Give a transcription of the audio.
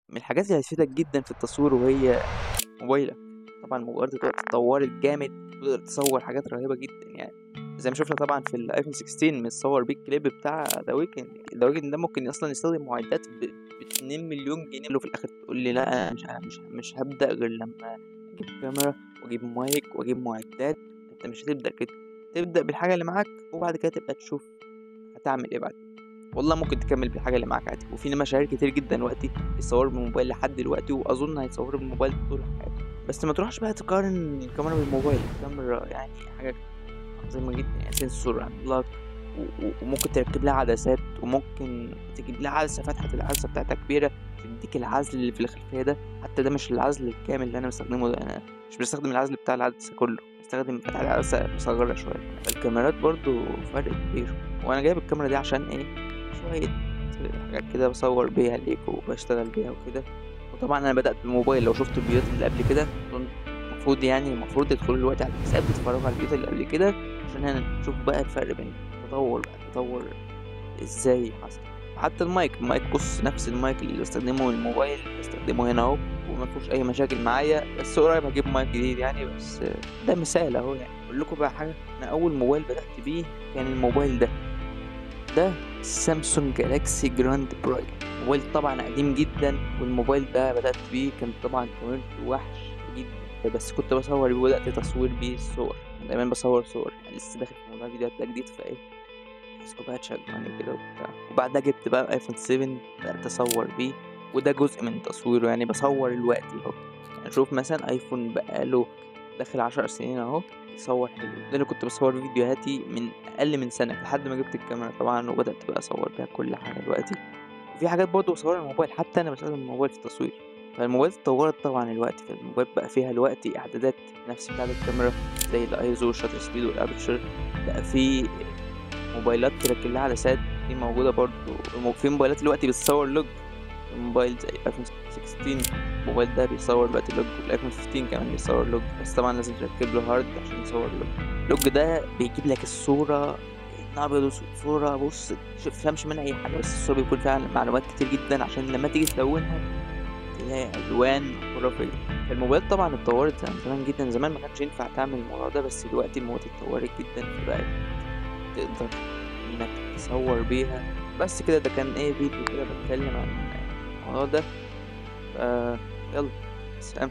من الحاجات اللي هتفيدك جدًا في التصوير وهي موبايلك. طبعًا موبايلات دلوقتي اتطوّرت جامد وتقدر تصوّر حاجات رهيبة جدًا يعني، زي ما شُفنا طبعًا في الiPhone 16 متصوّر بيه الكليب بتاع The Weeknd. The Weeknd ده ممكن أصلًا يستخدم معدات ب2.000.000 جنيه وفي الآخر تقول لي لأ أنا مش هابدأ غير لمّا أجيب كاميرا وأجيب مايك وأجيب معدات. أنت مش هتبدأ كده، تبدأ بالحاجة اللي معاك وبعد كده تبقى تشوف هتعمل إيه بعدين. والله ممكن تكمّل بالحاجة اللي معاك عادي، وفي مشاهير كتير جدًا دلوقتي بيصوّروا بالموبايل لحد دلوقتي وأظن هيصوّروا بالموبايل طول حياتهم. بس ما تروحش بقى تقارن الكاميرا بالموبايل، الكاميرا يعني حاجة عظيمة جدًا، يعني سنسور عملاق وممكن تركب لها عدسات، وممكن تجيب لها عدسة فتحة العدسة بتاعتها كبيرة تدّيك العزل اللي في الخلفية ده. حتى ده مش العزل الكامل اللي أنا باستخدمه ده، أنا مش باستخدم العزل بتاع العدسة كلّه، باستخدم فتحة العدسة مصغّرة شوية. فالكاميرات برضه فرق كبير، وأنا جايب الكاميرا دي عشان إيه، شوية حاجات كده باصوّر بيها ليكم وباشتغل بيها وكده. وطبعًا أنا بدأت بالموبايل، لو شُفتوا الفيديوهات اللي قبل كده أظن المفروض تدخلوا دلوقتي على الحساب تتفرّجوا على الفيديوهات اللي قبل كده عشان هنشوف بقى الفرق بين التطوّر إزاي حصل. وحتى المايك بُص نفس المايك اللي باستخدمه للموبايل باستخدمه هنا أهو، وما فيهوش أي مشاكل معايا، بس قريب هاجيب مايك جديد يعني. بس ده مثال أهو يعني. أقول لكم بقى حاجة، أنا أول موبايل بدأت بيه كان الموبايل ده سامسونج جالاكسي جراند برايم. موبايل طبعًا قديم جدًا، والموبايل ده بدأت بيه كان طبعًا كاميرته وحش جدًا، بس كنت باصوّر بيه وبدأت تصوير بيه الصور، دايمًا باصوّر صور، يعني لسه داخل في موضوع الفيديوهات ده جديد فإيه عايزكم بقى تشجعوني وكده وبتاع. وبعدها جِبت بقى الأيفون 7 بدأت أصوّر بيه، وده جزء من تصويره يعني باصوّر دلوقتي أهو. يعني شوف مثلًا أيفون بقى له داخل 10 سنين أهو بيصوّر حلو، ده اللي كنت باصوّر بيه فيديوهاتي من أقل من سنة، لحد ما جِبت الكاميرا طبعًا وبدأت بقى أصوّر بيها كل حاجة دلوقتي. وفي حاجات برضه باصوّرها على الموبايل، حتى أنا باستخدم الموبايل في التصوير. فالموبايلات اتطوّرت طبعًا الوقتي، فالموبايل بقى فيها دلوقتي إعدادات نفس بتاعة الكاميرا زي الISO والshutter speed والaperture. بقى في موبايلات تركب لها عدسات، دي موجودة برضه. في موبايلات دلوقتي بتصوّر log، موبايل زي الأيفون 16 الموبايل ده بيصوّر دلوقتي log، والأيفون 15 كمان بيصوّر log، بس طبعًا لازم تركب له هارد عشان يصوّر log ده بيجيب لك الصورة كأنها أبيض وأسود، صورة بُص تفهمش منها أي حاجة، بس الصورة بيكون فيها معلومات كتير جدًا عشان لمّا تيجي تلوّنها تلاقي ألوان خرافية. فالموبايلات طبعًا اتطوّرت عن زمان جدًا، زمان ما كانش ينفع تعمل الموضوع ده، بس دلوقتي الموبايلات اتطوّرت جدًا فبقت تقدر إنك تصوّر بيها. بس كده ده كان إيه فيديو كده باتكلم عن الموضوع ده. يالّا سلام.